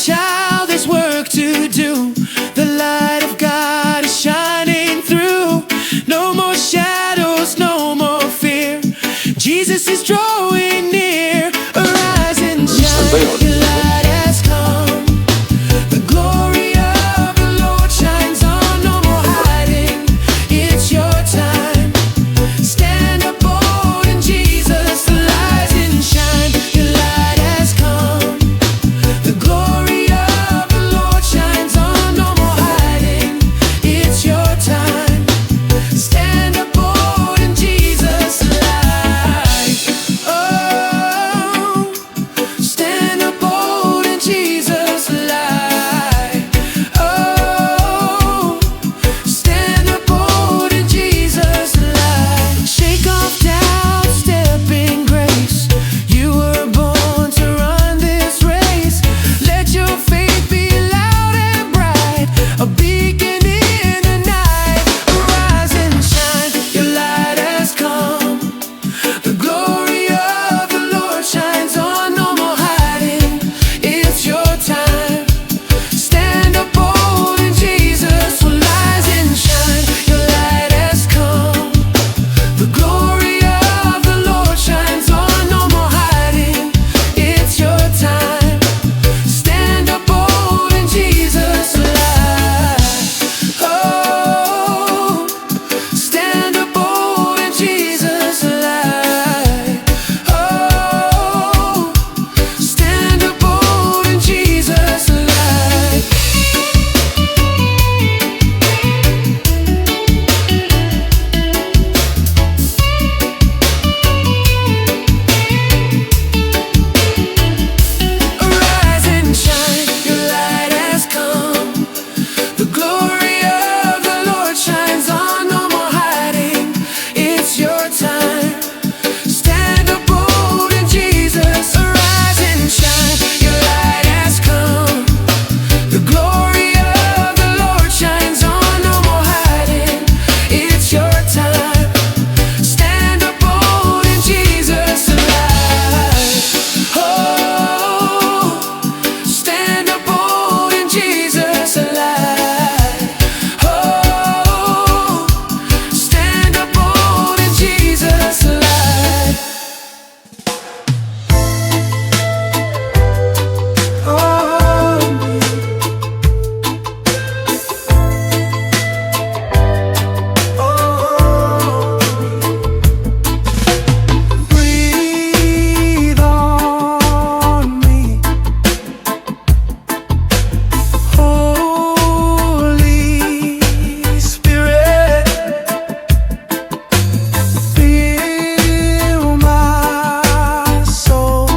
child, there's work to do. The light of God is shining through. No more shadows, no more fear. Jesus is drawing near. Arise and shine, your light has come. The glory of the Lord shines on. No more hiding, it's your time. Stand up bold in Jesus, arise and shine. Your light has come. The glory of the Lord shines on. No more hiding, it's your time. Stand up bold in Jesus' light. Oh, stand up bold in Jesus' light. Oh, stand up bold in Jesus' light. Shake off doubt, step in grace. You were born to run this race. Let your faith be loud and bright, a beacon in the night. Arise and shine, your light has come. The glory of the Lord shines on. No more hiding, it's your time. Stand up bold in Jesus, so rise and shine. Your light has come. The glory of the Lord shines on. No more hiding, it's your time. Stand up bold in Jesus' light. Oh, stand up bold in Jesus' light. Oh, stand up bold in Jesus' light. Arise and shine, your light has come. The glory of the Lord shines on. No more hiding, it's your time. Stand up bold in Jesus. Arise and shine, your light has come. The glory of the Lord shines on. No more hiding, it's your time. Stand up bold in Jesus' light. Oh, stand up bold in Jesus' light. Oh, stand up bold in Jesus' light. Breathe on me, Holy Spirit. Fill my soul.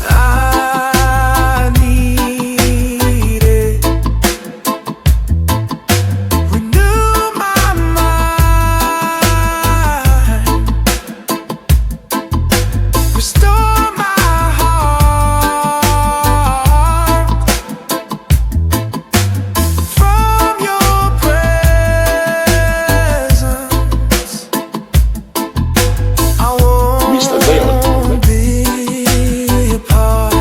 I need it. Renew my mind. Restore my heart. From your presence, I won't be apart.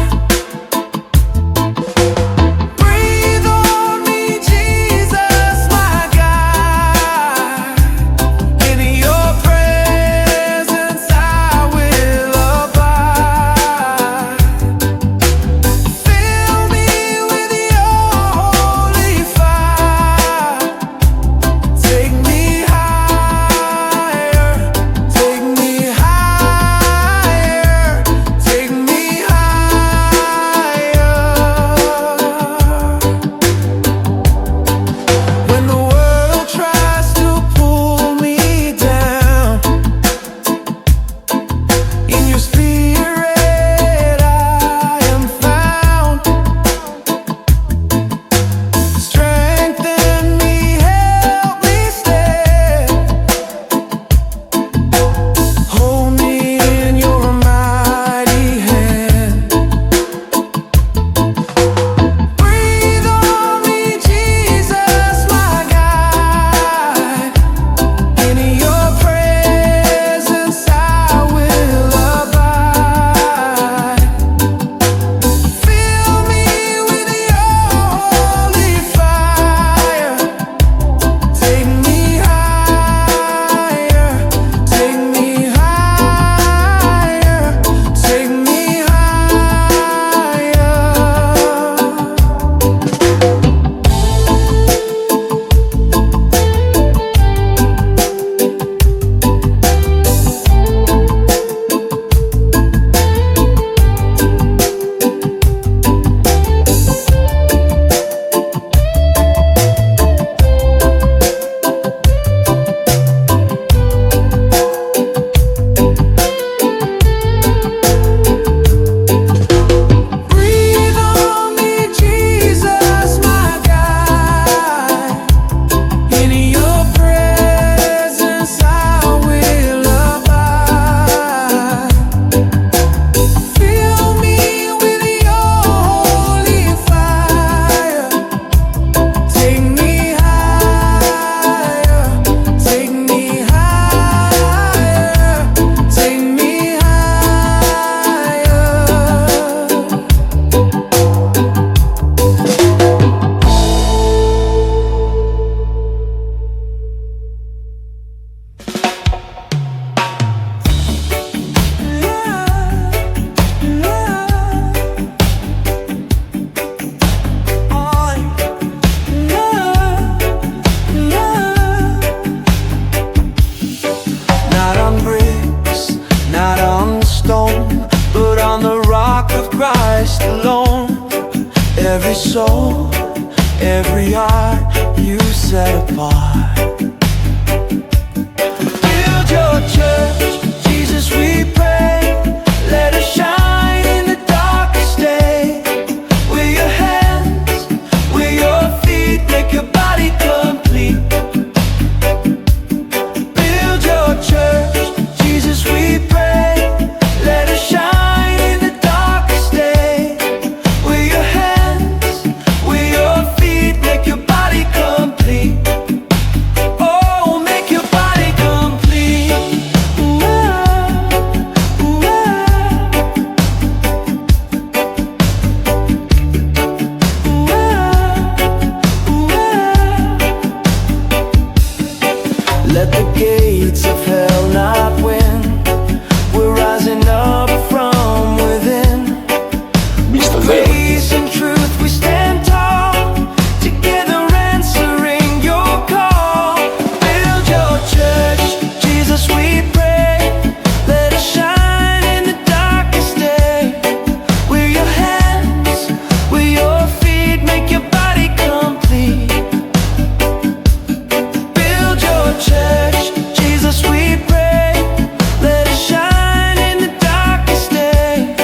Breathe on me, Jesus, my God. In your presence I will abide. lost alone. Every soul, every heart you set apart. Build your church, Jesus we pray. Let us shine in the darkest day. We're your hands, we're your feet, make your body complete. Build your church, Jesus we pray. Let us shine in the darkest day. We're your hands, we're your feet, make your body complete. Oh, make your body complete. Ooh, ooh, let the gates of hell not win. We're rising up from within. Grace and truth, we stand tall, together answering your call. Build your church, Jesus we pray. Let us shine in the darkest day. We're your hands, we're your feet, make your body complete. Build your church, Jesus we pray. Let us shine in the darkest day.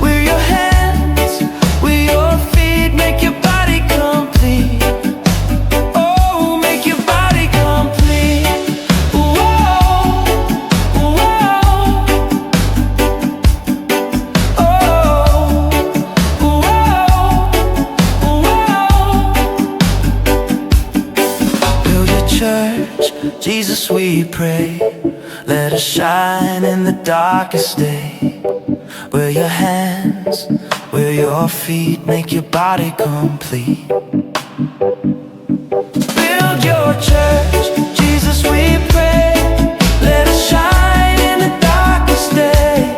We're your hands, we're your feet, make your body complete. Oh, make your body complete. Whoa, whoa, oh, whoa. Build your church, Jesus we pray. Let us shine in the darkest day. We're your hands, we're your feet, make your body complete. Build your church, Jesus we pray. Let us shine in the darkest day.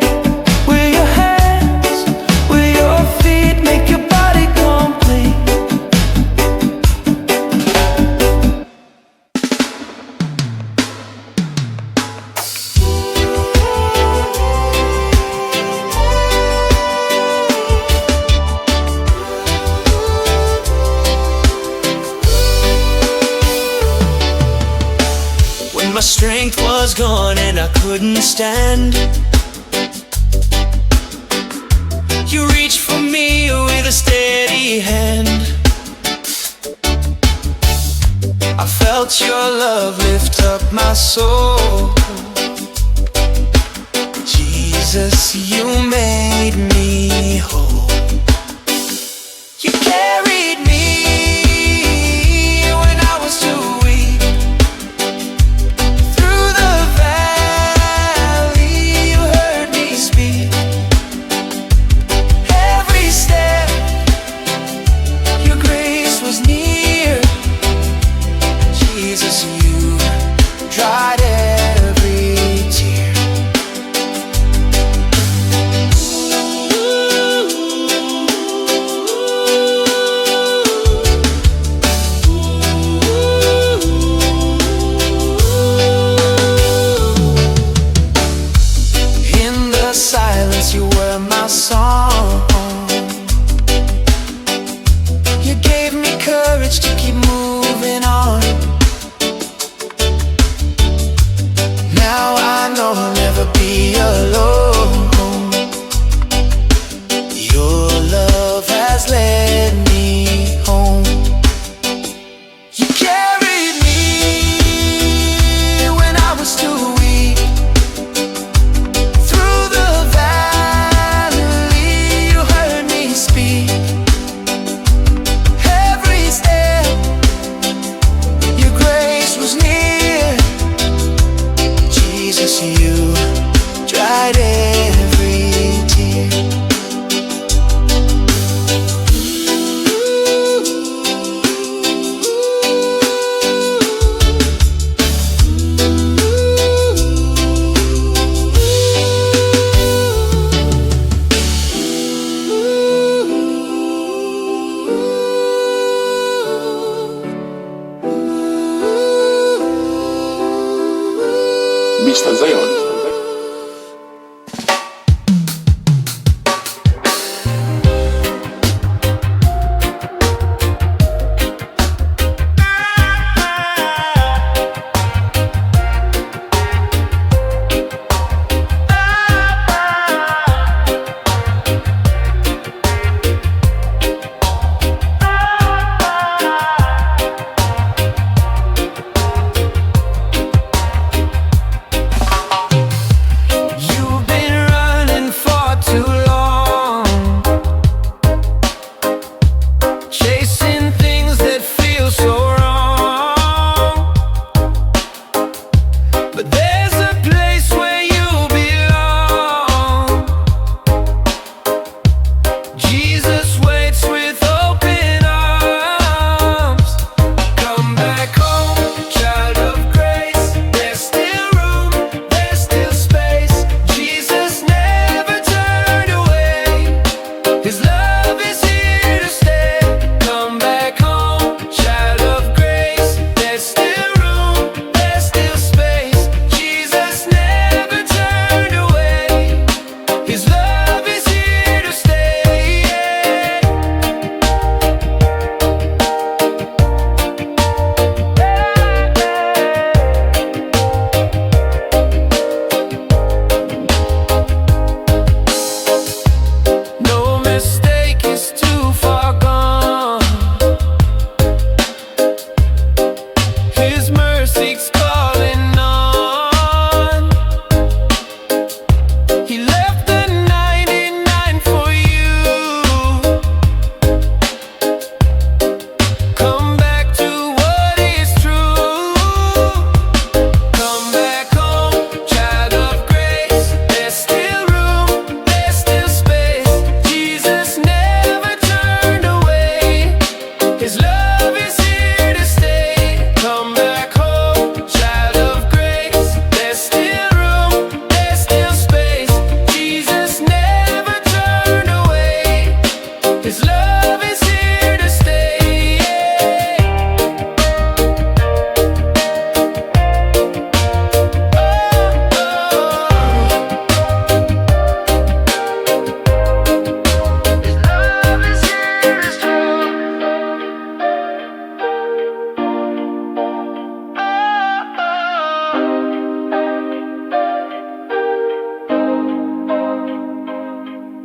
We're your hands, we're your feet, make your body complete. When my strength was gone and I couldn't stand, you reached for me with a steady hand. I felt your love lift up my soul. Jesus, you made me whole. You carried me when I was too weak. Through the valley, you heard me speak. Every step, your grace was near. Jesus, you dried every tear. In the silence, you were my song. You gave me courage to keep moving on. Now I know I'll never be alone. Your love has led me home. You carried me when I was too weak. Through the valley, you heard me speak. Every step,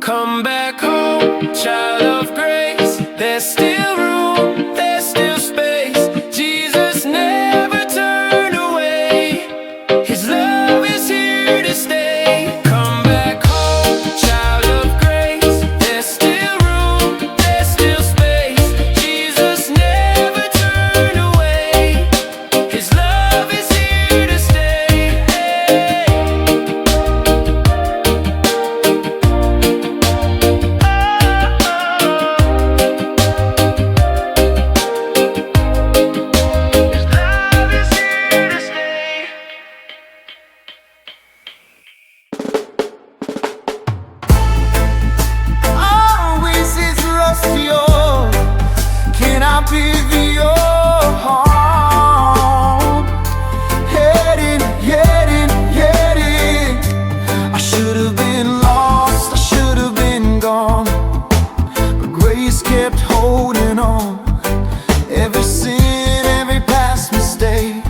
Come back home, child of grace. There's still room, there's still space. Jesus never turned away. His love is here to stay. Come back home, child of grace. There's still room, there's still space. Jesus never turned away. His love is here to stay. Can I be your home? Heading. I should have been lost, I should have been gone, but grace kept holding on. Every sin, every past mistake,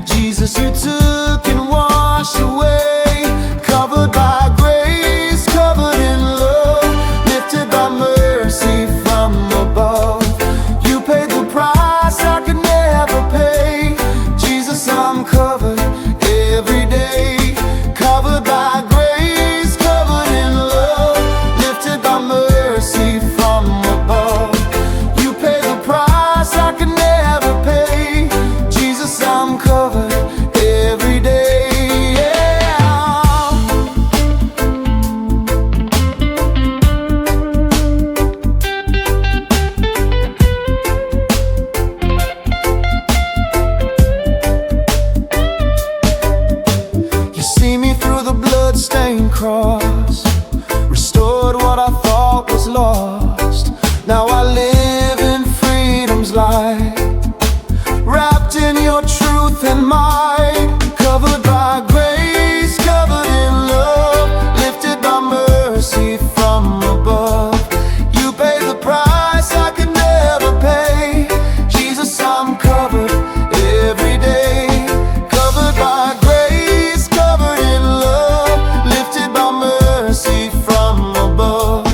Jesus, you took and washed away. Covered by grace, covered in love, lifted by mercy from above. You paid the price I could never pay. Jesus, I'm covered every day. Covered by grace, covered in love, lifted by mercy from above. You paid the price I could never pay. Jesus, I'm covered every day. You see me through the blood-stained cross, restored what I thought was lost. Now I live in freedom's light, wrapped in your truth and might. Covered by grace, covered in love, lifted by mercy from above. You paid the price I could never pay. Jesus, I'm covered every day. Covered by grace, covered in love, lifted by mercy from above.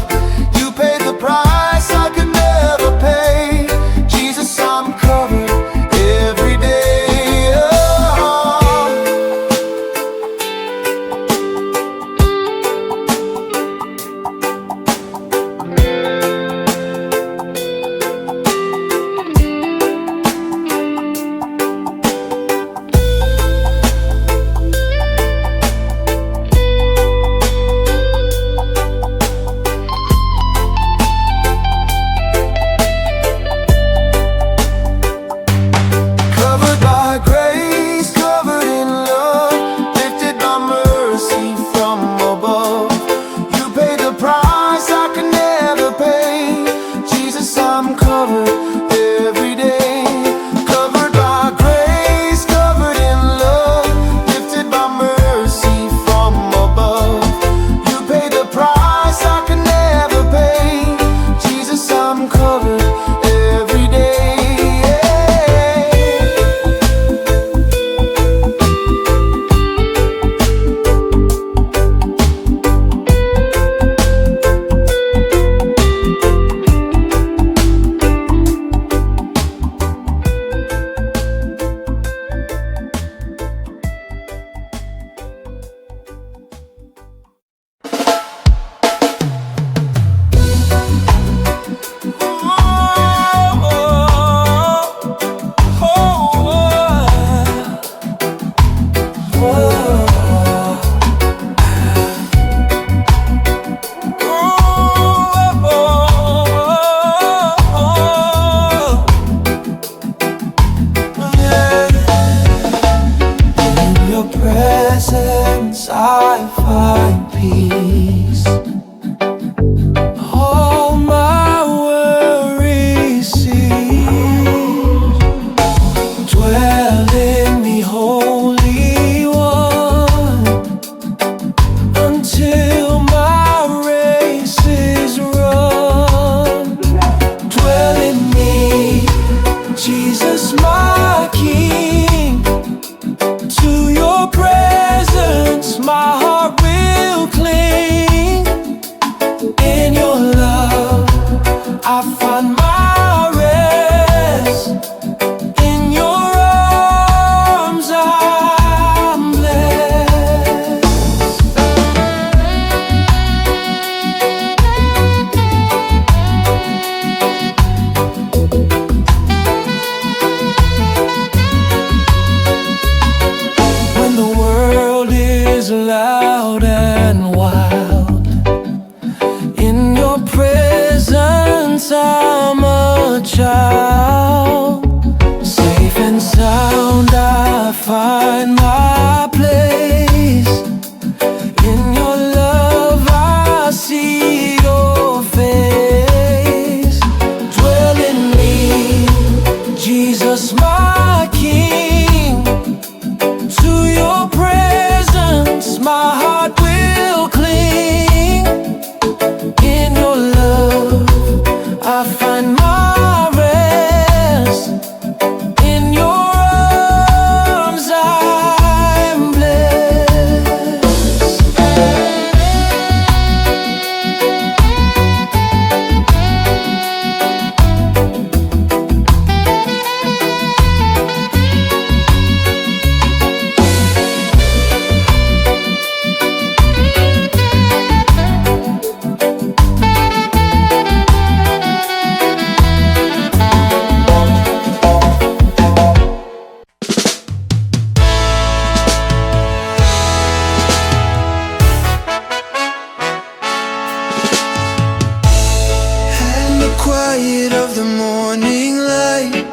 quiet of the morning light,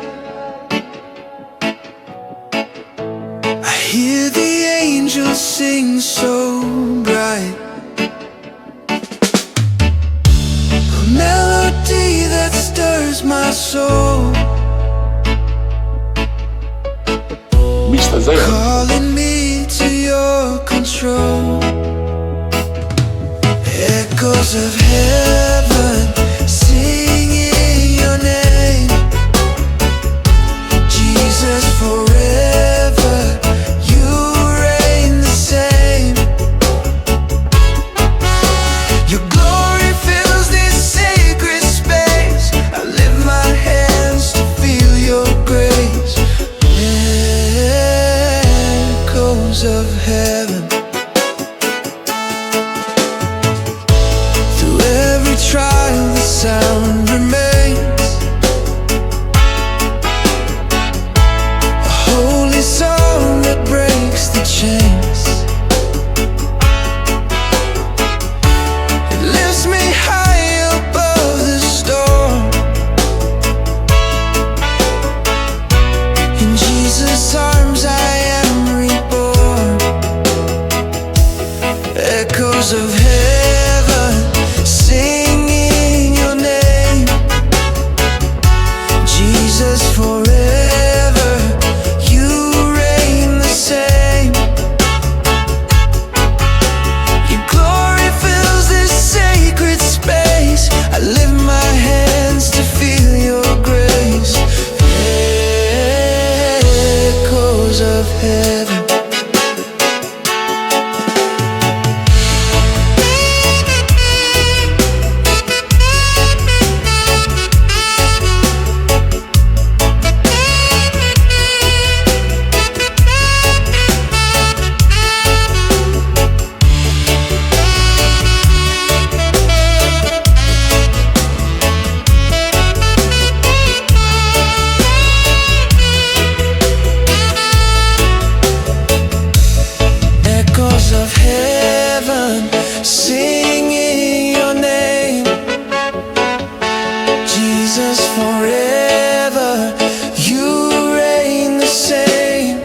I hear the angels sing so bright, a melody that stirs my soul, Mr. Zion. calling me to your control. Echoes of heaven singing your name, Jesus, forever you reign the same. Your glory fills this sacred space, I lift my hands to feel your grace. Echoes of heaven, through every trial the sound remains, a holy song that breaks the chains. It lifts me high above the storm, in Jesus' arms I am reborn. Echoes of heaven singing your name, Jesus, forever you reign the same. Your glory fills this sacred space, I lift my hands to feel your grace. Echoes of heaven. Echoes of heaven singing your name, Jesus, forever you reign the same.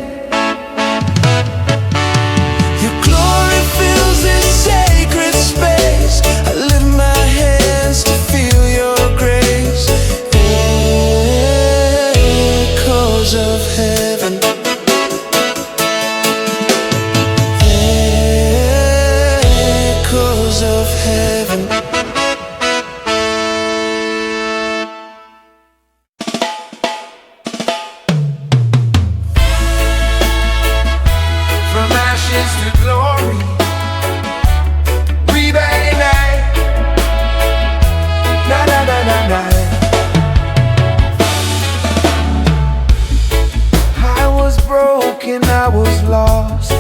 Your glory fills this sacred space, I lift my hands to feel your grace. Echoes of heaven, echoes of heaven. From ashes to glory, reimagined. Na na na na na. I was broken, I was lost,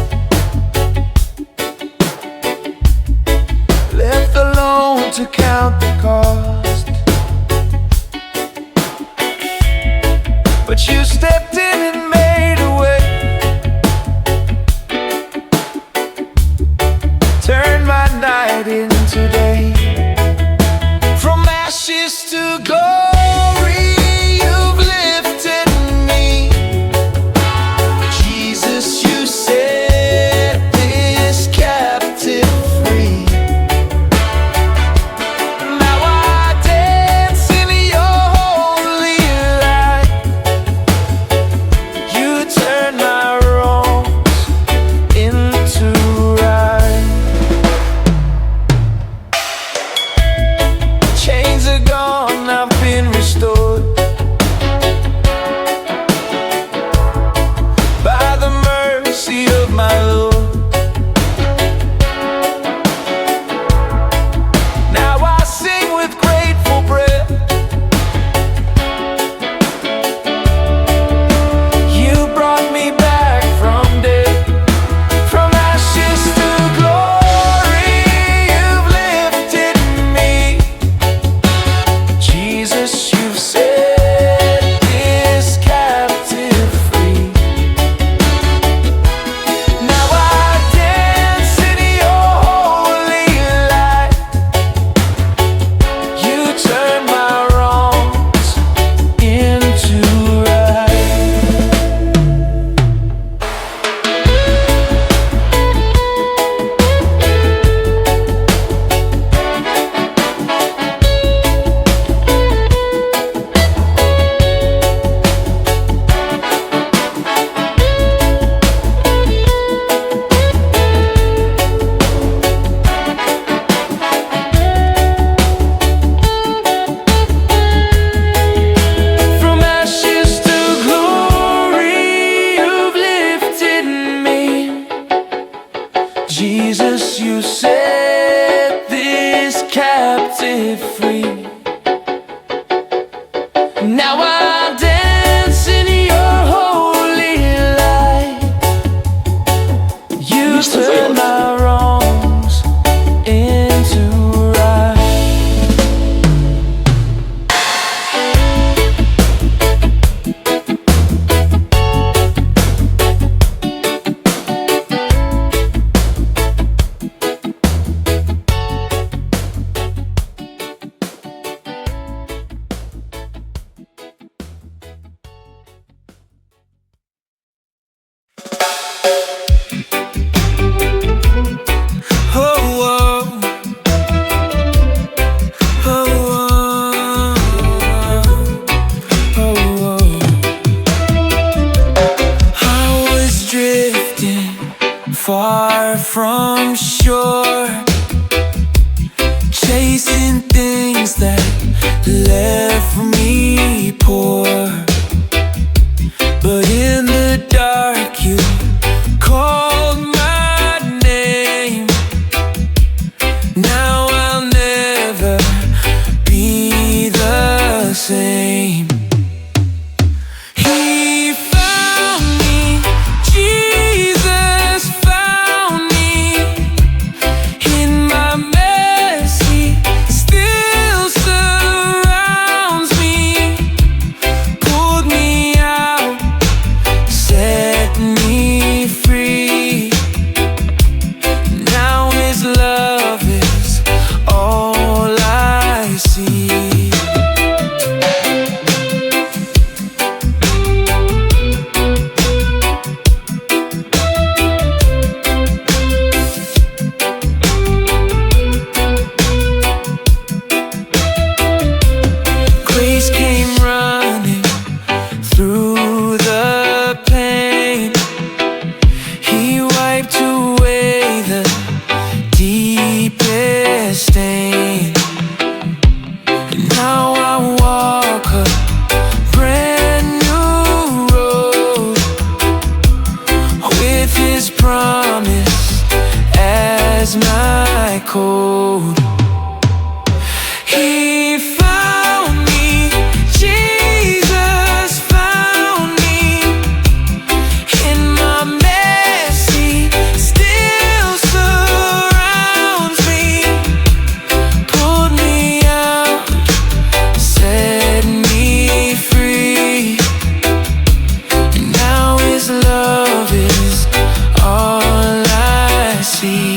left alone to count the cost. But you stepped in and made a way, turn my night into day. From ashes to glory, you've lifted me. Jesus, you set this captive free. Now I dance in your holy light. captive free. Now I dance in your holy light. You turn my wrongs into right. Far from shore, chasing things that left me poor. But in the dark you called my name. Now I'll never be the same. He found me, Jesus found me. In my mess he still surrounds me. Pulled me out, set me free. Now his love is all I see. Grace came running through the pain. He wiped away the deepest stain. And now I walk a brand new road with his promise as my code. He found me, Jesus found me. In my mess he still surrounds me. Pulled me out, set me free. And now his love is all I see.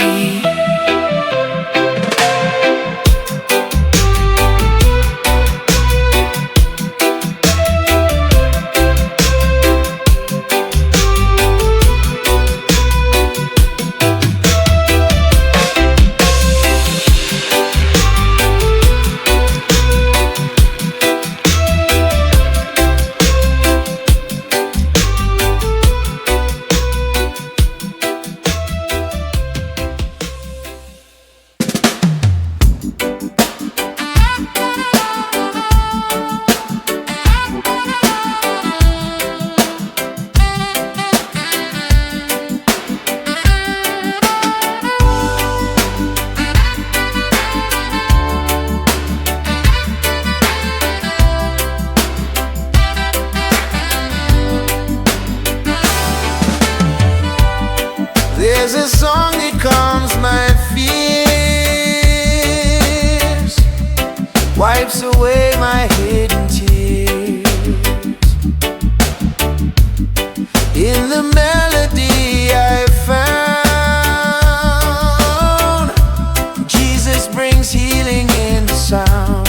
There's a song that calms my fears, wipes away my hidden tears. In the melody I found, Jesus brings healing in the sound.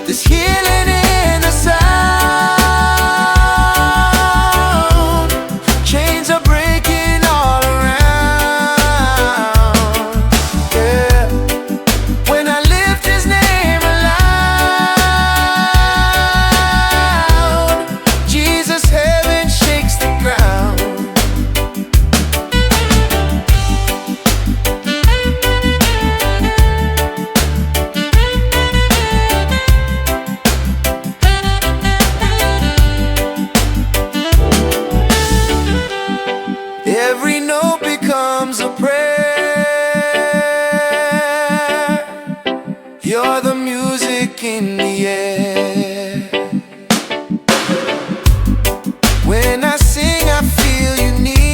There's healing in the sound. Chains are breaking all around. Yeah. When I lift his name aloud, Jesus, heaven shakes the ground. You're the music in the air. When I sing, I feel you need.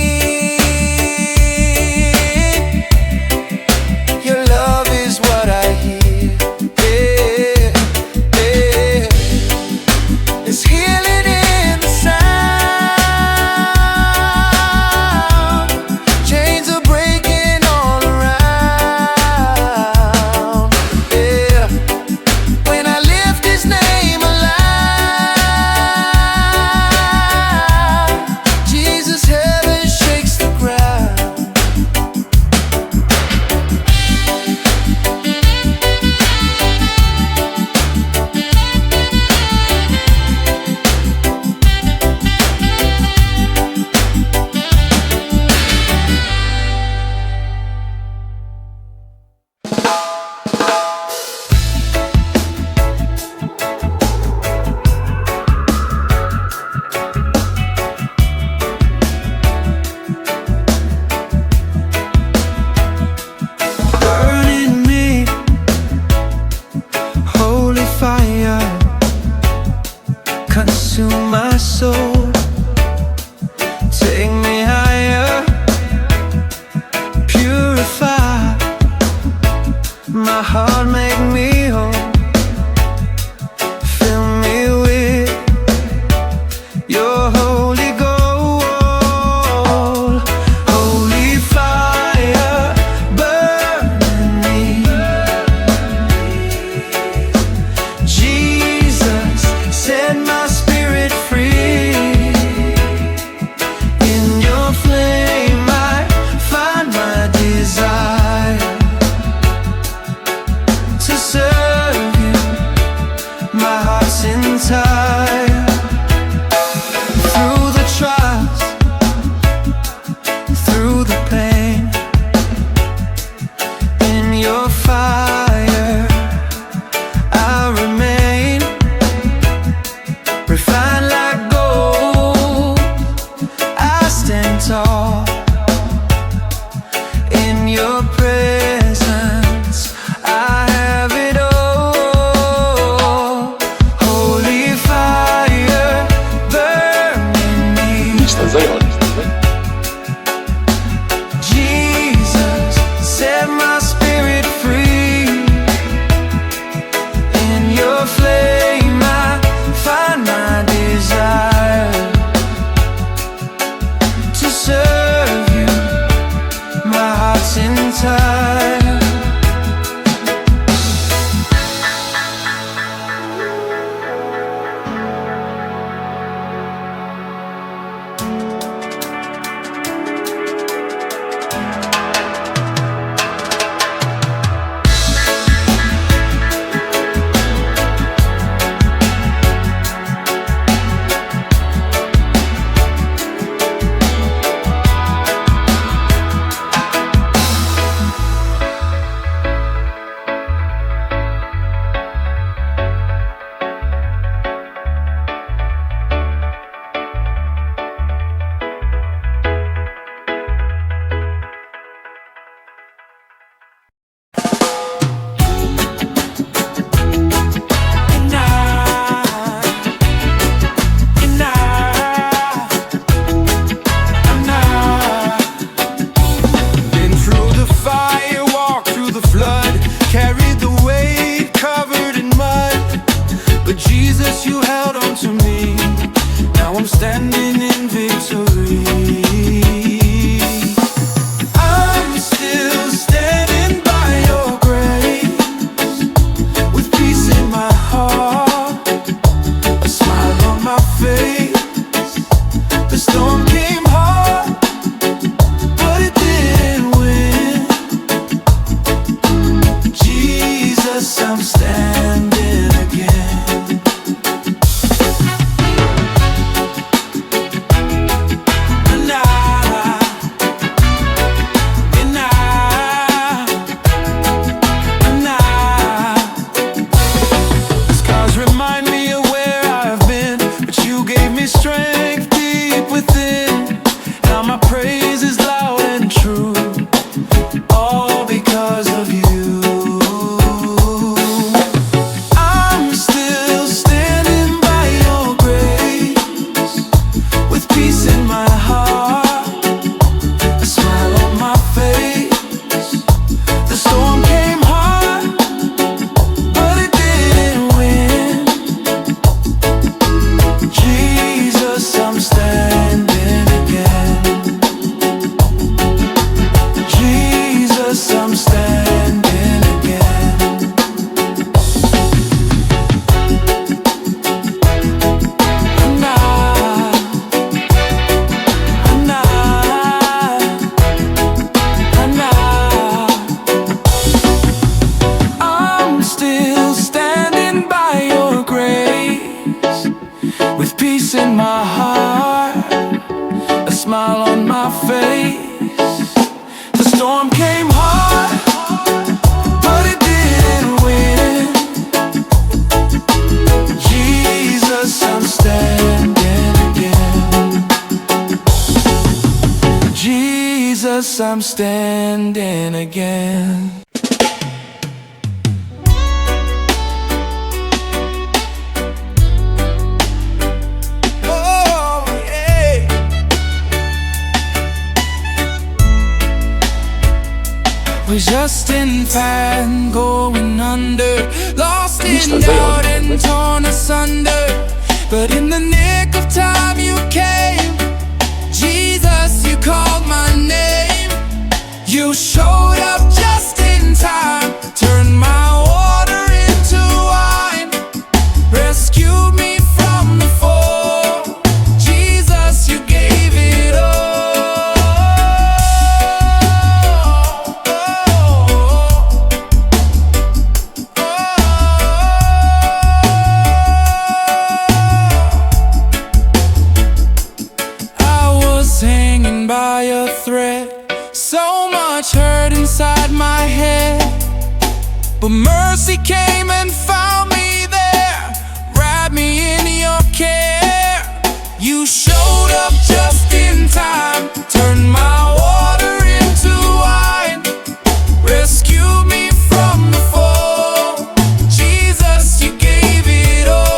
Your love is what I hear. Yeah, yeah. There's healing in the sound. Chains are breaking all around. Yeah. When I lift His name aloud, Jesus, heaven shakes the ground. Burning me, holy fire, consume my soul. Take me higher, purify my heart, make me whole. Fill me with your holy gold. Holy fire, burning me. Jesus, set my spirit free. In your flame I find my desire to serve you, my heart's entire. Through the trials, through the pain, in your fire I remain, refined like gold. I stand tall in your presence. I have it all. Holy fire, burning me. Mr. Zion. Jesus, set my spirit free. In your flame I find my desire to serve you, my heart's entire. Been through the fire, walked through the flood, carried the weight, covered in mud. But Jesus, you held on to me. Now I'm standing in victory. I'm still standing by your grace, with peace in my heart, a smile on my face. The storm came hard, but it didn't win. Jesus, I'm standing again. And the scars remind me of where I've been, but you gave me strength deep within. Now my praise is loud and true, all because of you. grace I'm standing again. Oh, yeah. We're just in fan, going under, lost in doubt and torn asunder. But in the nick of time you came, Jesus, you called my name. You showed up just in time, turned my water into wine, rescued me from the fall. Jesus, you gave it all. I was hanging by a thread, so much hurt inside my head, but mercy came and found me there, wrapped me in your care. You showed up just in time, turned my water into wine, rescued me from the fall. Jesus, you gave it all.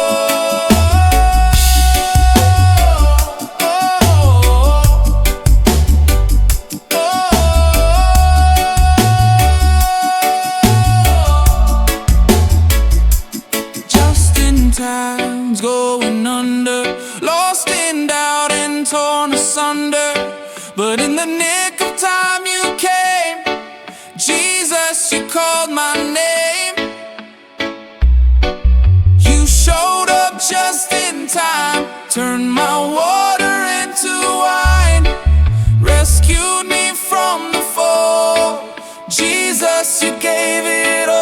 Just in time's going under, lost in doubt and torn asunder. But in the nick of time you came, Jesus, you called my name. You showed up just in time, turned my water into wine, rescued me from the fall. Jesus, you gave it all.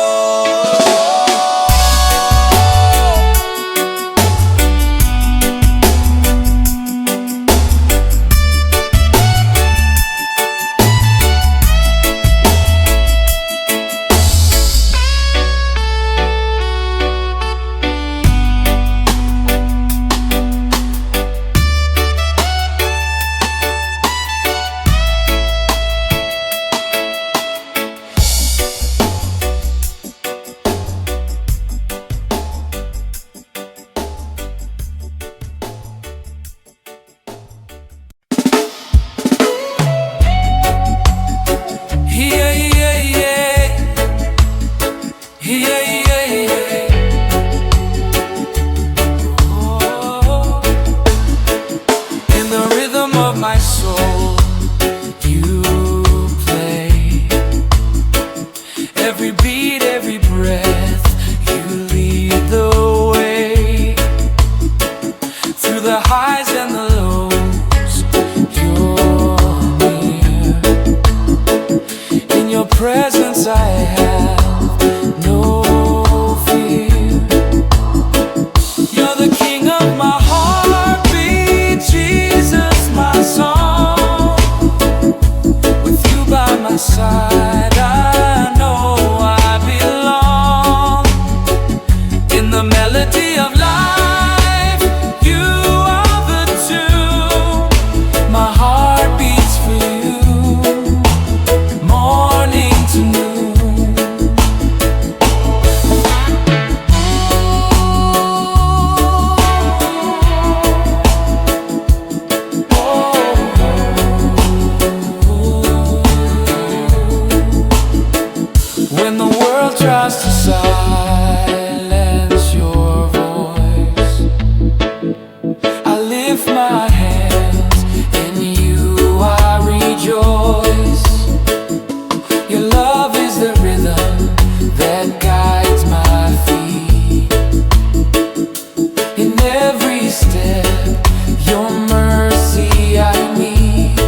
Yeah, yeah, yeah. Yeah, yeah, yeah. Oh. In the rhythm of my soul, you play. Every beat, every breath, you lead the way. Through the highs and the lows, you're near. In your presence I have no fear. You're the king of my heartbeat, Jesus, my song. With you by my side, I know I belong. In the melody of life, you are the tune. My heart beats for you, morning to noon. When the world tries to silence your voice, I lift my hands, in you I rejoice. Your love is the rhythm that guides my feet. In every step, your mercy I meet.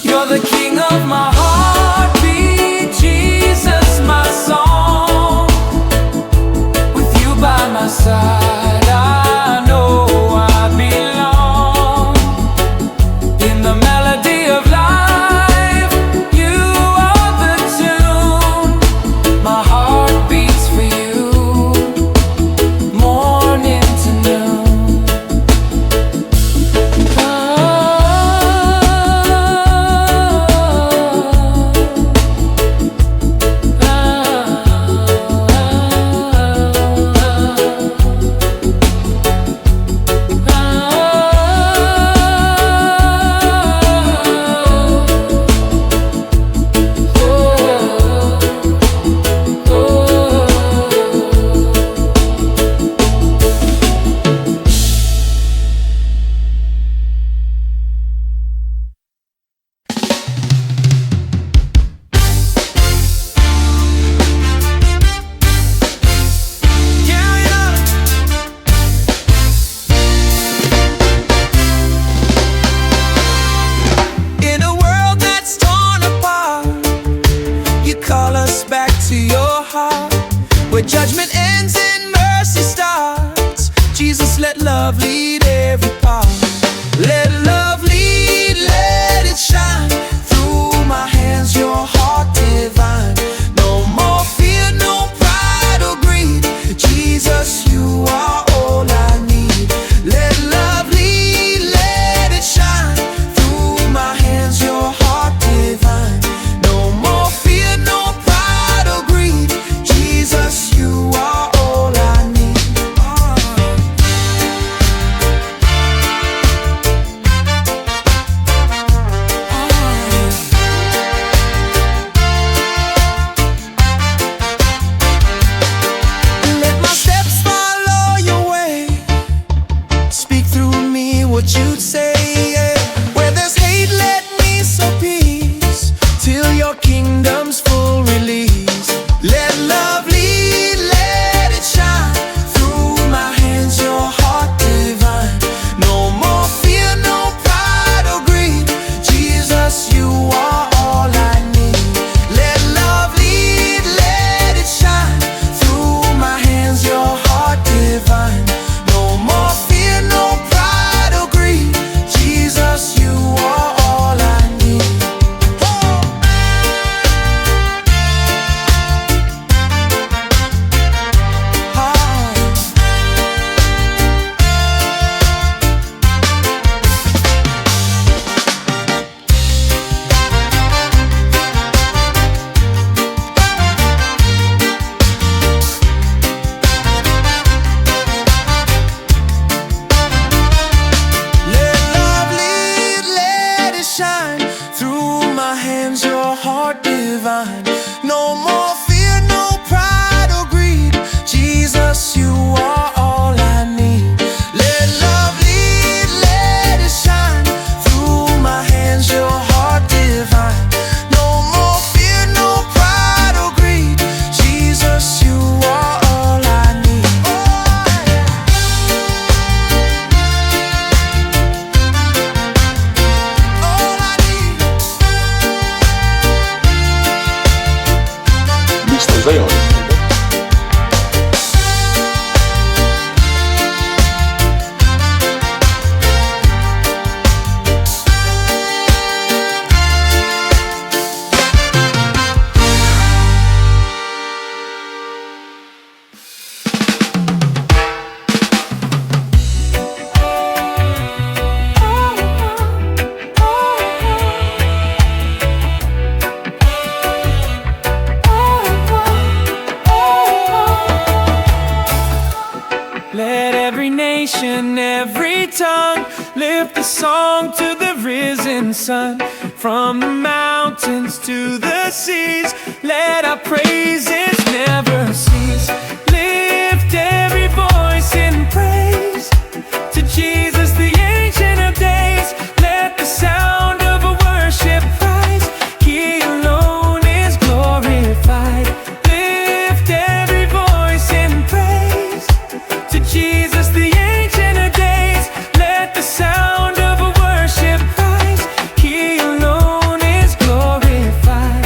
You're the king of my heartbeat, Jesus, my song. call us back to your heart, where judgment ends and mercy starts. Jesus, let love lead every part. Let love lead, let it shine through my hands, your heart divine. No more fear, no pride or greed. Jesus, you are all I need. Let love lead, let it shine through my hands, your heart divine. No more fear, no pride or greed. Jesus, you are all I need. Let my steps follow your way. Speak through me what you'd say, yeah. Where there's hate, let me sow peace, till your kingdom's full release. Let love lead, let it shine through my hands, your heart divine. No more fear, no pride or greed. Jesus, you are all I need. Let love lead, let it shine through my hands, your heart divine. No more fear, no pride or greed. Jesus, you are all I need. Let love lead, let it shine through my hands, your heart divine. No more fear, no pride or greed. Jesus, you are all I need. Let love lead, let it shine through my hands, your heart divine. No more fear, no pride or greed. Jesus, you are all I need. All I need. Mr. Zion. Let every nation, every tongue lift the song to the risen sun. From the mountains to the seas, let our praises never cease. Lift every voice in praise to Jesus, the Ancient of Days. Let the sound of a worship rise. He alone is glorified. Lift every voice in praise to Jesus, the Ancient of Days. Let the sound of a worship rise. He alone is glorified.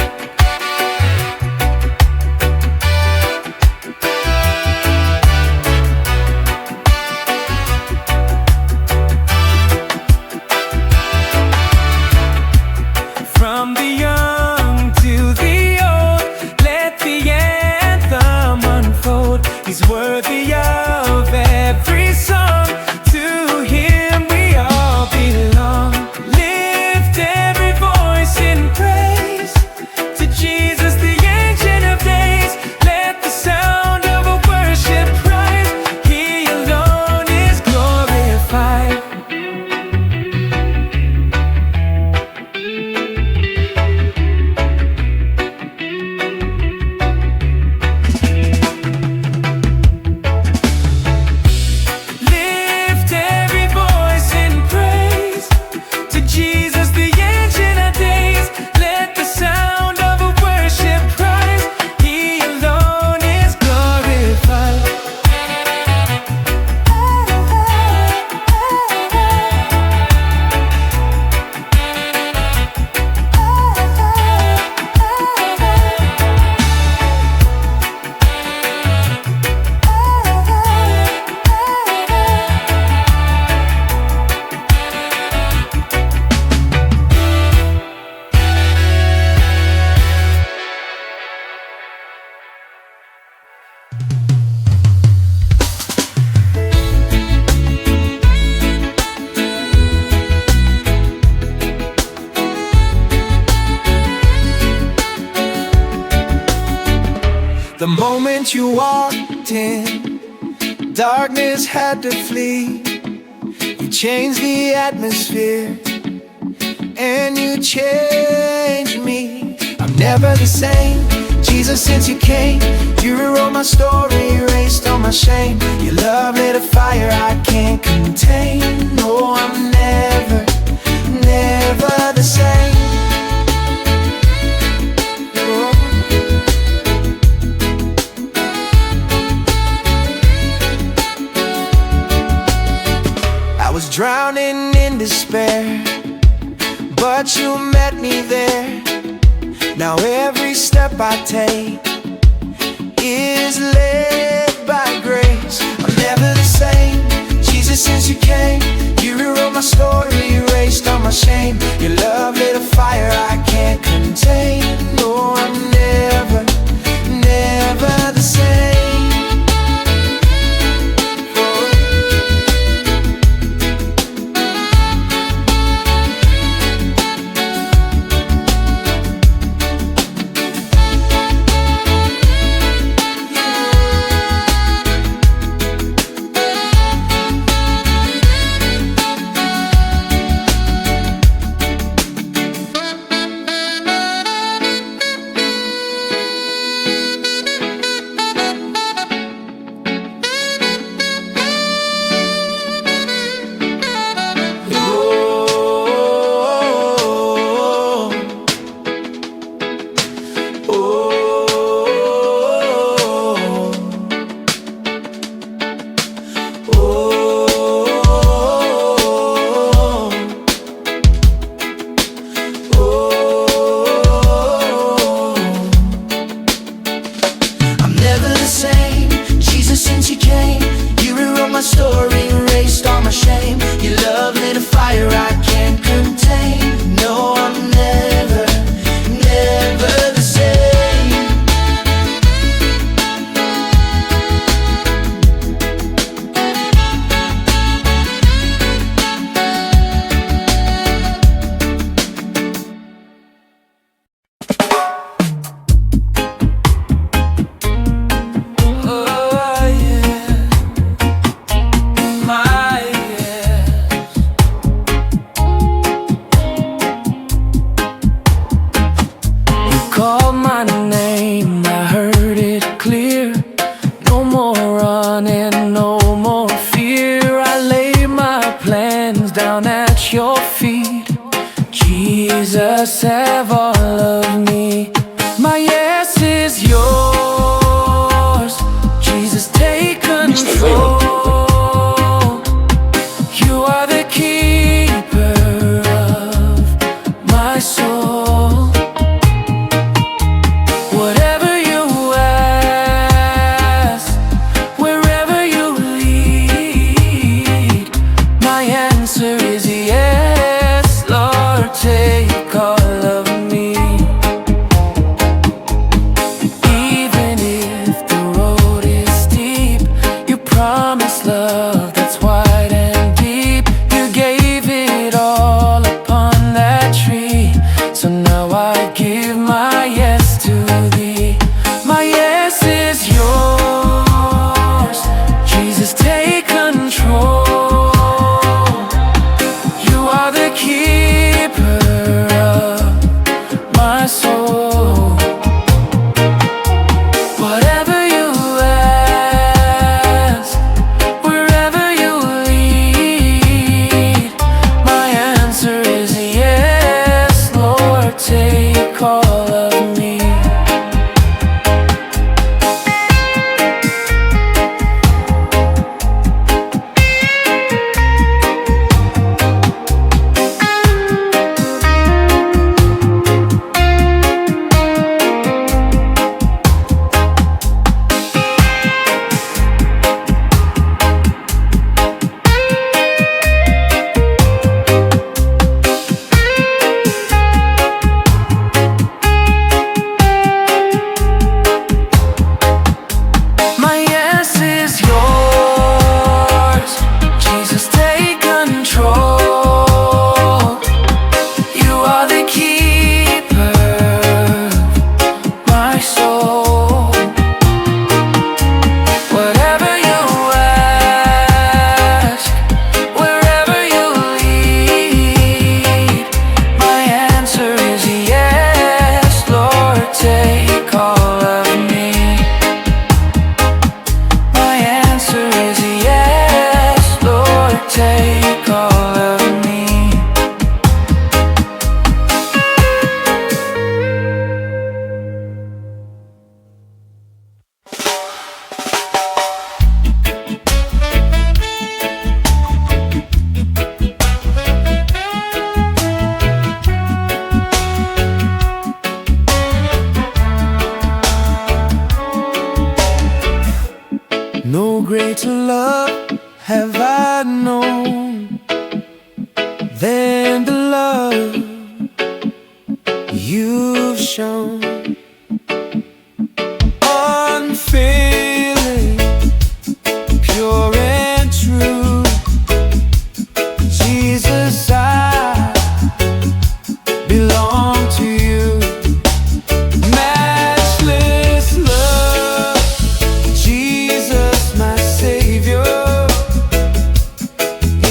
The moment you walked in, darkness had to flee. You changed the atmosphere, and you changed me. I'm never the same, Jesus, since you came. You rewrote my story, erased all my shame. Your love lit a fire I can't contain. No, I'm never, never the same. I was drowning in despair, but you met me there. Now every step I take is led by grace. I'm never the same, Jesus, since you came. You rewrote my story, erased all my shame. Your love lit a fire I can't contain. No, I'm never, never the same. Jesus, have all of me. My yes is yours. Jesus, take control. You are the keeper of my soul. Whatever you ask, wherever you lead, my answer is yes, Lord, take all of me. Even if the road is steep, you promised love that's wide and deep. You gave it all upon that tree. So now I give my yes to thee. My yes is yours. Jesus, take control. You are the keeper of my soul. Whatever you ask, wherever you lead, my answer is yes, Lord, take all of me. My yes is yours. Jesus, take control. You are the keeper of my soul. No greater love have I known than the love you've shown. Unfailing, pure and true, Jesus, I belong to you. Matchless love, Jesus, my Savior.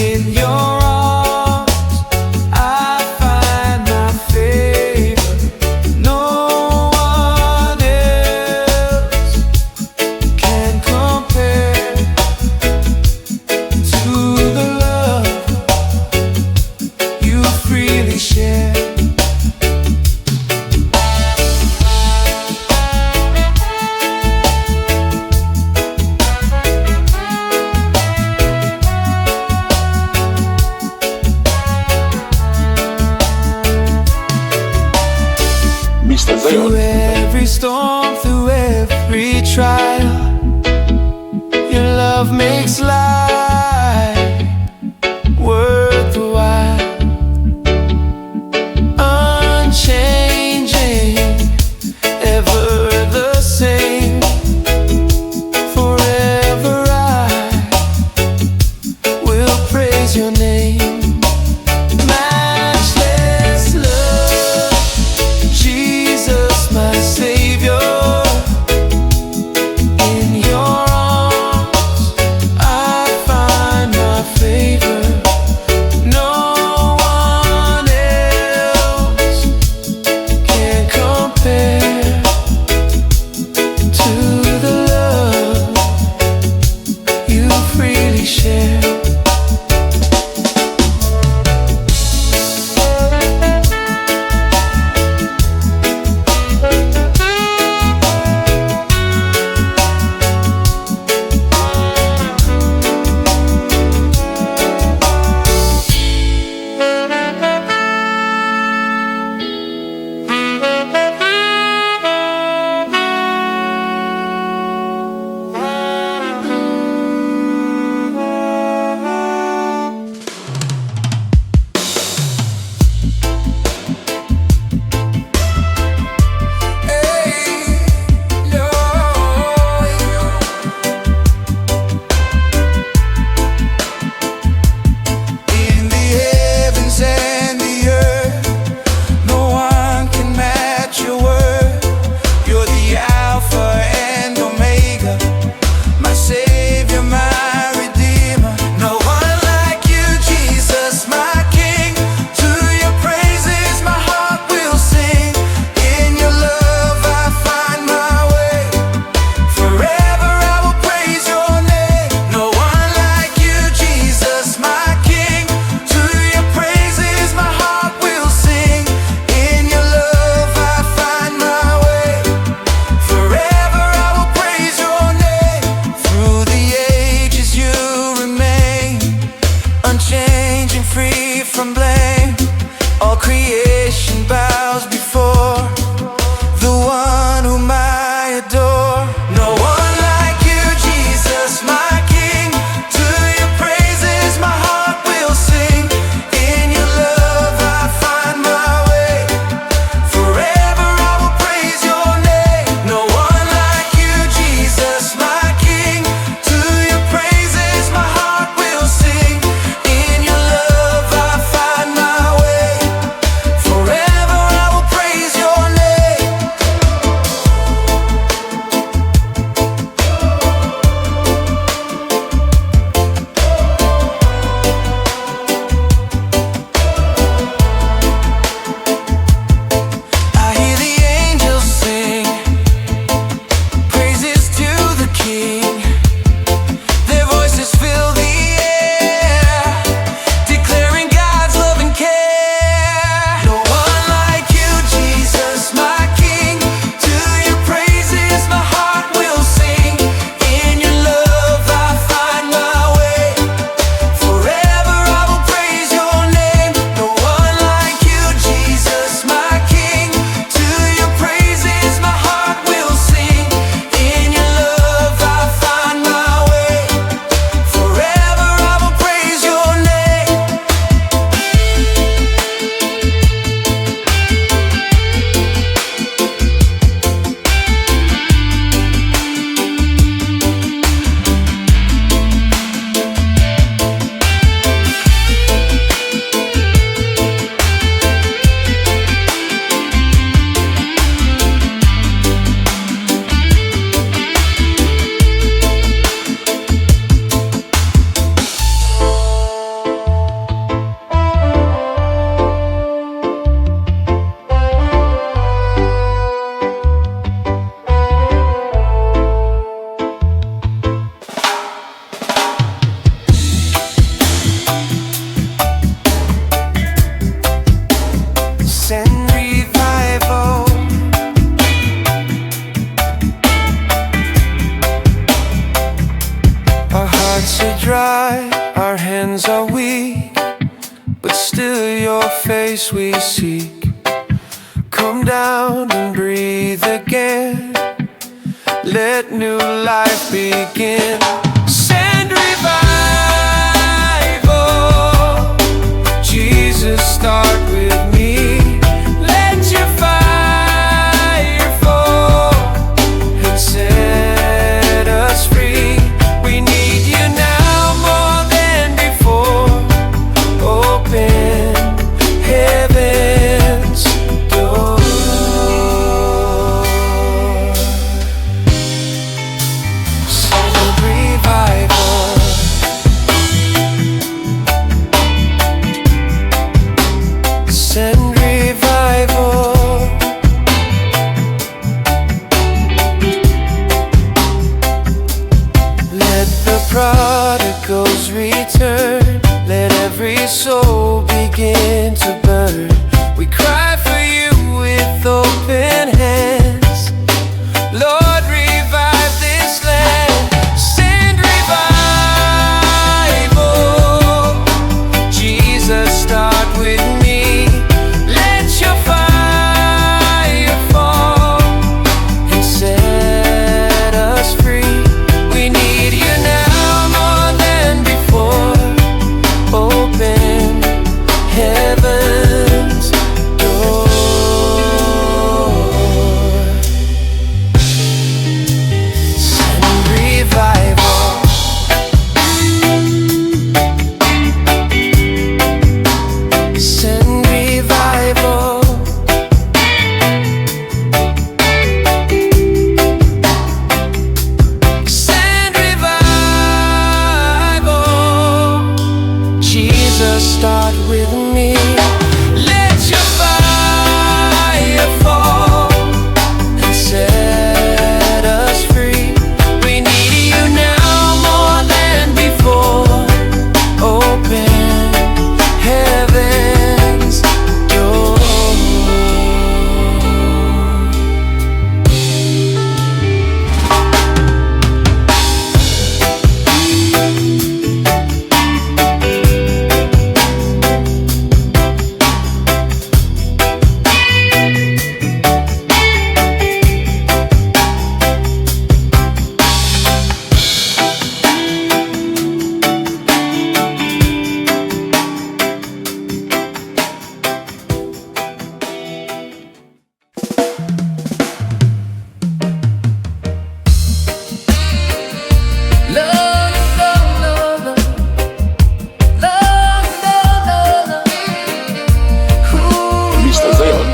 In your arms I find my favor. No one else can compare to the love you freely share. Mr. Through Zion. every storm, through every trial, your love makes life worth the while. Unchanging, ever the same. Forever I will praise your name. Matchless love, Jesus, my Savior. In your arms I peace we seek. Come down and breathe again. Let new life begin. Send revival. Jesus, start with me. Let your fire fall and set us free. We need you now more than before. Open heaven's door. Send revival. Send revival. Let the prodigals return. Let every soul begin to burn. We cry for you with open hands. Lord, revive this land. Send revival. Jesus, start with me. Let your fire fall and set us free. We need you now more than before. Open heaven's door. Send revival. Send revival. Send revival. Jesus, start with me. Let your fire fall and set us free. We need you now more than before. Open heaven's door. Love, love, love, love, love, love, love. Ooh. Mr. Zion.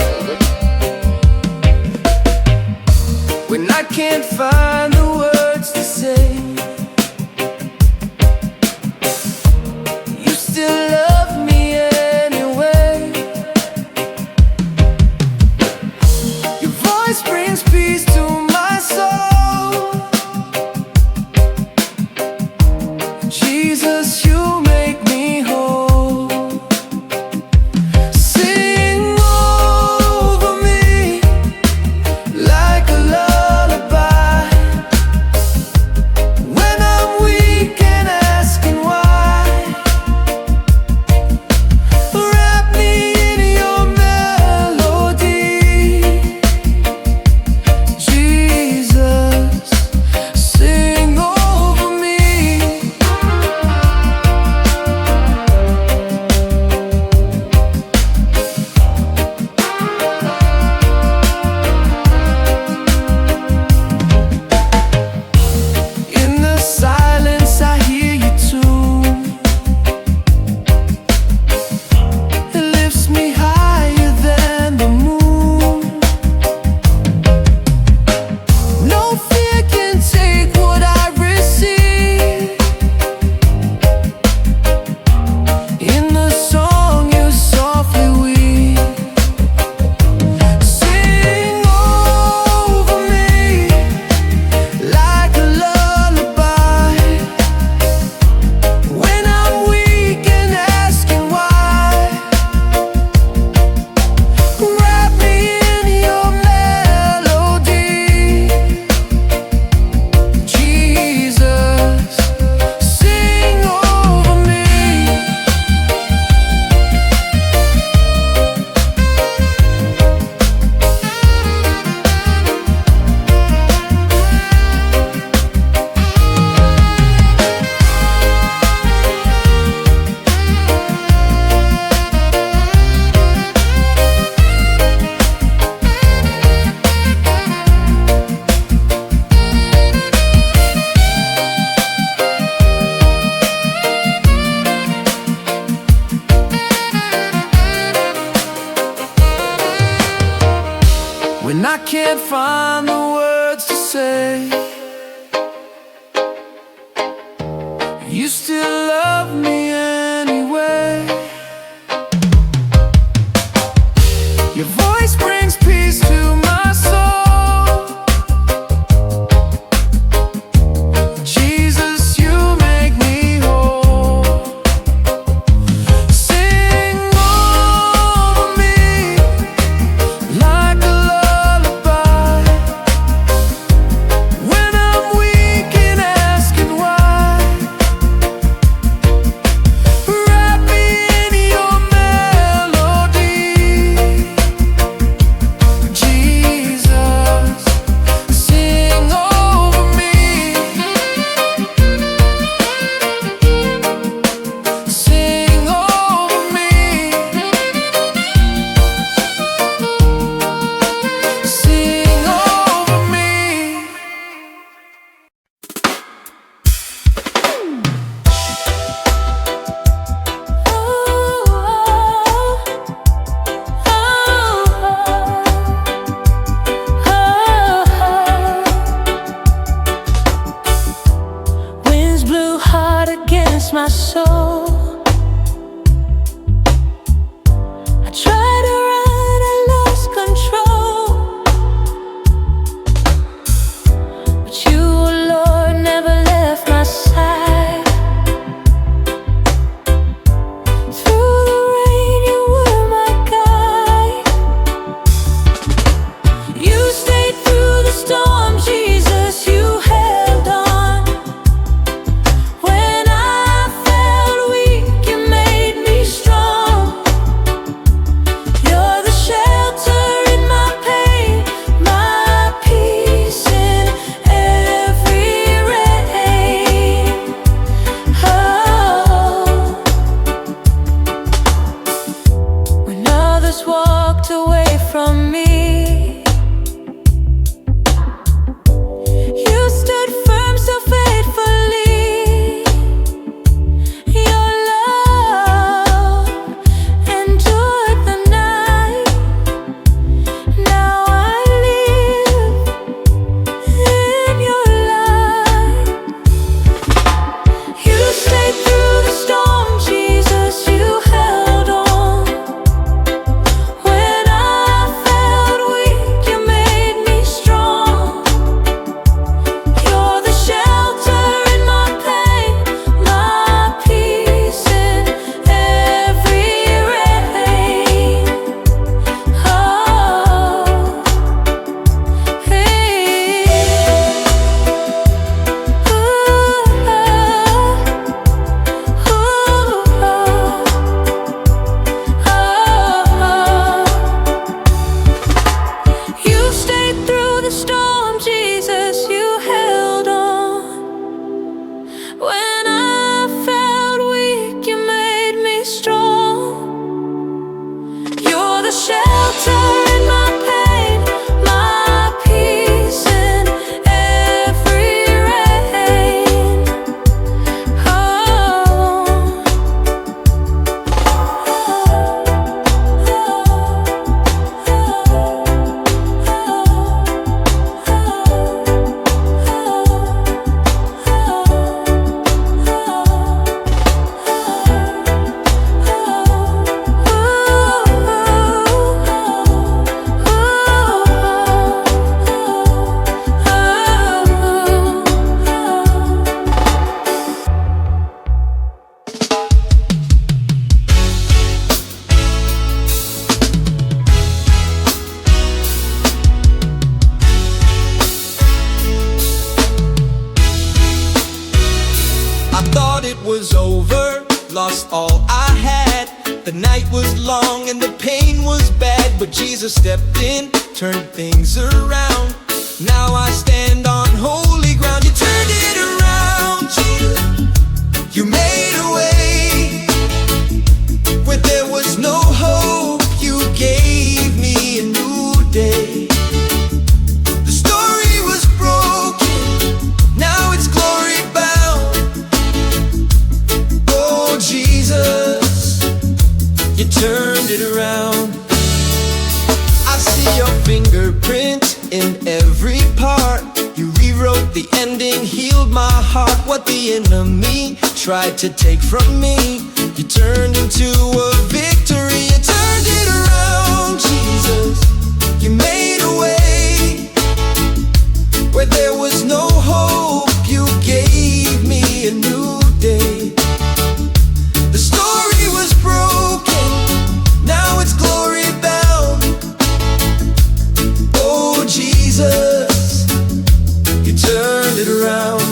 When I can't find the words to say, you still love me anyway. Your voice brings peace to my soul. Jesus, you make me whole. Sing over me like a lullaby. can't find the words to say. You still love me anyway. Your voice brings peace to my soul. Jesus, you make me whole. Sing over me like a lullaby. When I'm weak and asking why, wrap me in your melody. Jesus, sing over me. Sing over me. Sing over me. Winds blew hard against my soul. I tried to run, I lost control. But you, oh Lord, never left my side. Through the rain, you were my guide. You stayed through the storm, Jesus, you held on. When I felt weak, you made me strong. You're the shelter in my pain, my peace in every rain. Oh, when others walked away from me, you stood firm so faithfully. Your love endured the night. Now I live in your light. You stayed through the storm, Jesus, you held on. When I felt weak, you made me strong. You're the shelter in my pain, my peace in every rain. Oh, hey. You stayed through the storm, Jesus, you held on. When I felt weak, you made me strong. You're the shelter in my pain, my peace in every rain. I thought it was over, lost all I had. The night was long and the pain was bad, but Jesus stepped in, turned things around. Now I stand on holy ground. You turned it around, Jesus. You made a way where there was no hope. You gave me a new day. The story was broken, now it's glory bound. Oh Jesus, you turned it around. I see your fingerprint in The ending healed my heart. What the enemy tried to take from me, you turned into a victory. You turned it around, Jesus. You made a way where there was no hope. You gave me a new day. The story was broken, now it's glory bound. Oh Jesus, you turned it around.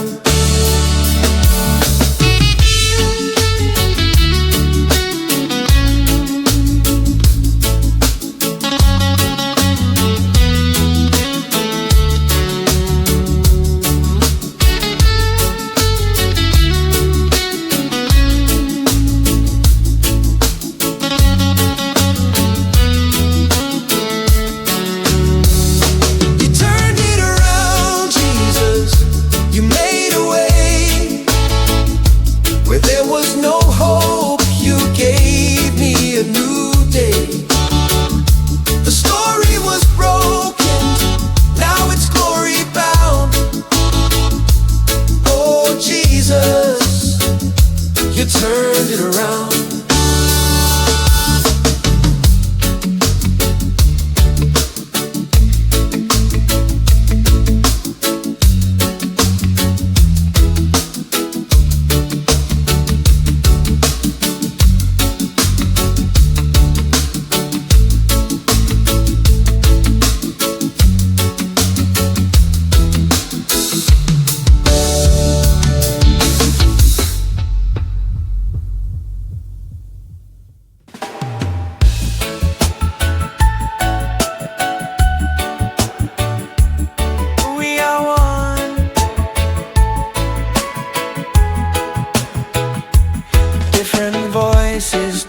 You turned it around.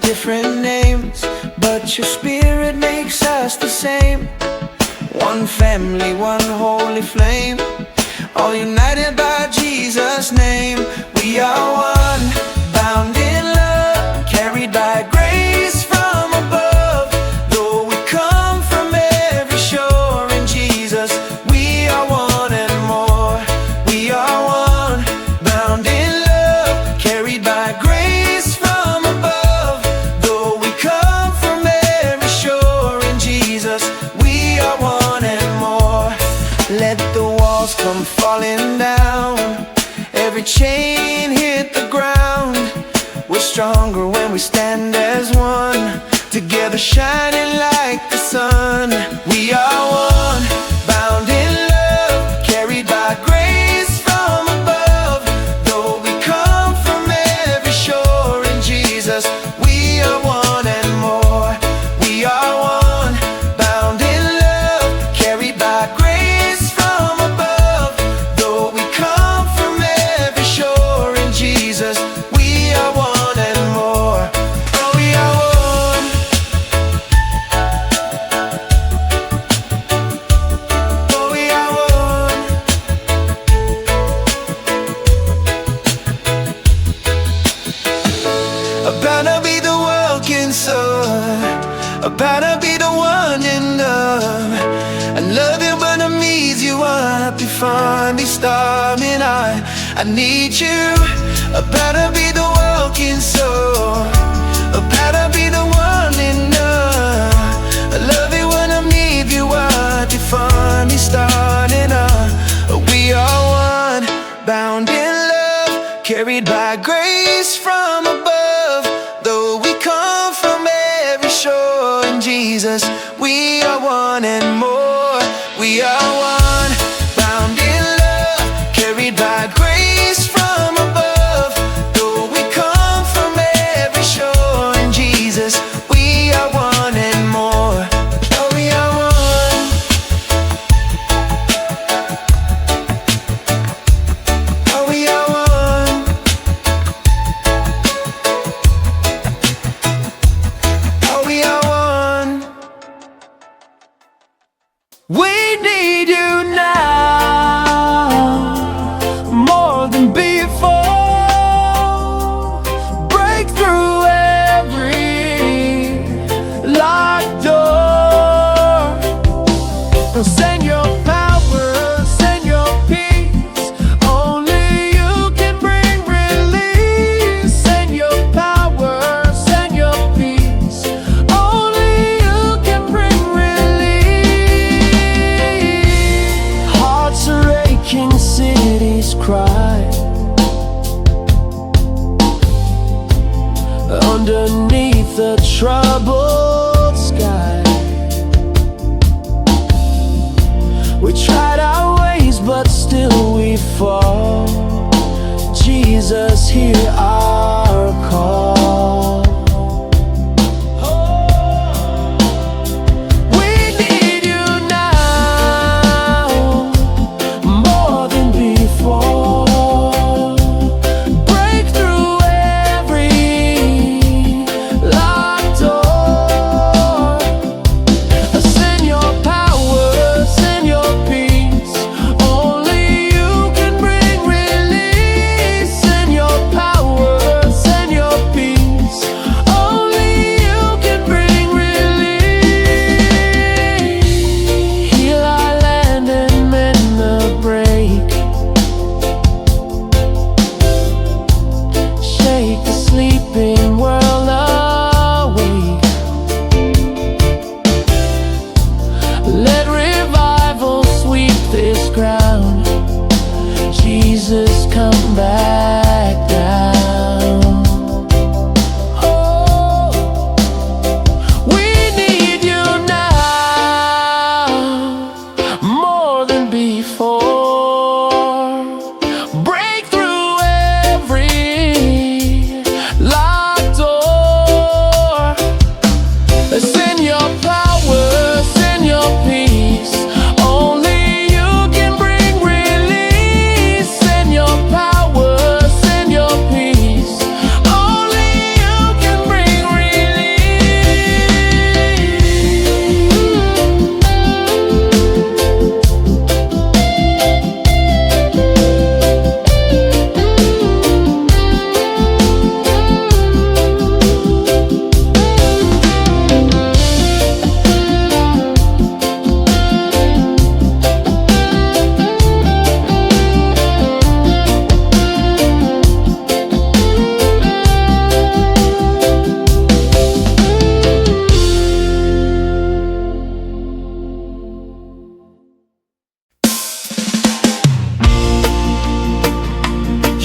Different names, but your spirit makes us the same. One family, one holy flame, all united by Jesus' name. We are one, bound in love, carried by grace from above. Though we come from every shore in Jesus, we are one and more. We are one, bound in love, carried by grace from above. Let the walls come falling down, every chain hit the ground. We're stronger when we stand as one, together shining like the sun. We are one, bound in love, carried by grace from above. Though we come from every shore in Jesus, we are one and more. We are one, bound in love, carried by grace. About to be the one in love. I love you when I meet you up. You find me storming I need you. About to be the walking soul. About to be the one in love. I love you when I meet you up. You find me starting up. We are one, bound in love, carried by grace from above. Though we come from every shore in Jesus, we are one and more. We are one, bound in love, carried by grace from above. Though we come from every shore in Jesus, we are one and more. Oh, we are one. Oh, we are one. Oh, we are one. We need you. cry. Underneath the troubled sky, we tried our ways, but still we fall. Jesus, hear our call. We need you now, more than before. Break through every locked door. Send your power, send your peace. Only you can bring release. Send your power, send your peace. Only you can bring relief. Heal our land and mend the break. Shake the sleeping world awake. Let revival sweep this ground. Jesus, come back down. Oh, we need you now, more than before. Break through every locked door. Send your power, send your peace. Only you can bring release. Send your power, send your peace. Only you can bring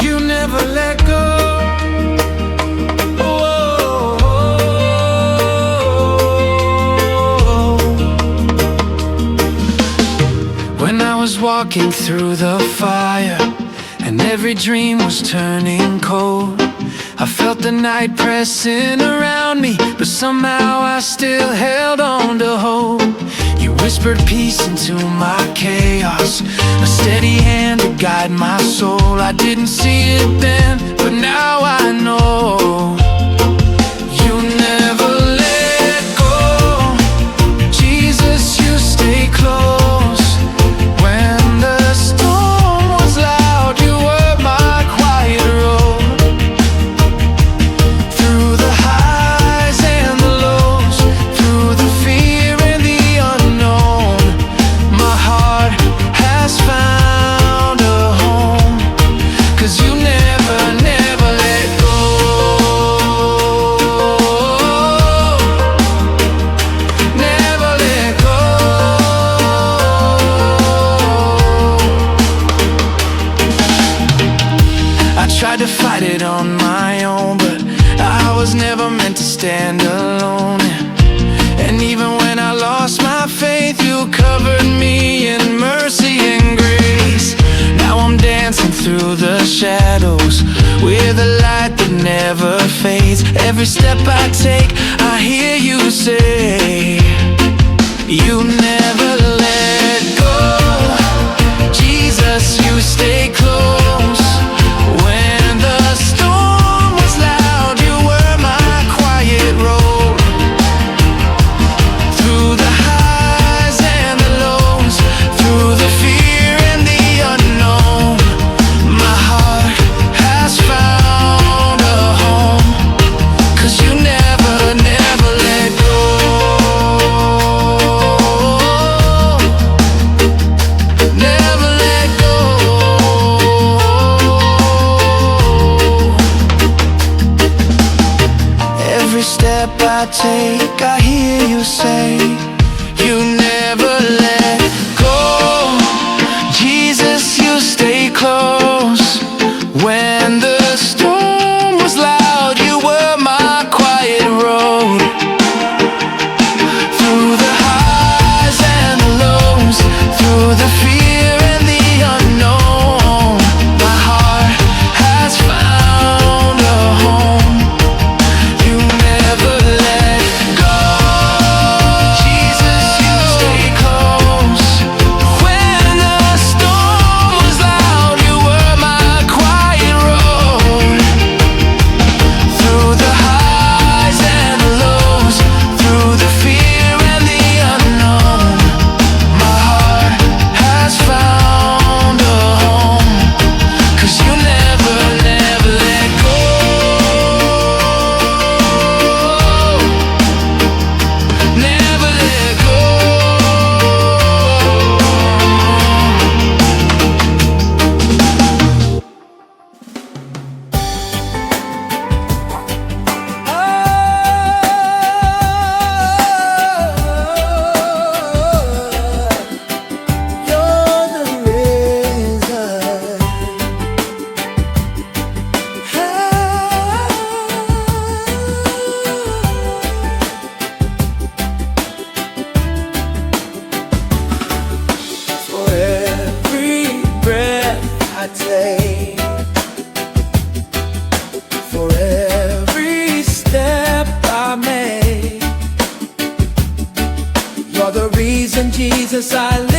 You never let go. When I was walking through the fire and every dream was turning cold, I felt the night pressing around me, but somehow I still held on to hope. You whispered peace into my chaos, a steady hand to guide my soul. I didn't see it then, but now I know. You never let go. Jesus, you stay close. When the storm was loud, you were my quiet road. Through the highs and the lows, through the fear and the unknown, my heart has found a home. 'Cause you never, never let go. Never let go. I tried to fight it on my own, but I was never meant to stand alone. And even when I lost my faith, you covered me in mercy and grace. Now I'm dancing through the shadows with a light that never fades. Every step I take, I hear you say, you never let go. Jesus, you stay close. When the storm was loud, you were my quiet road. Through the highs and the lows, through the fear and the unknown, my heart has found a home. 'Cause you never, never let go. Never let go. Every step I take, I hear you say, you never let go. Jesus, you stay close. take. For every step I make, you're the reason, Jesus, I live.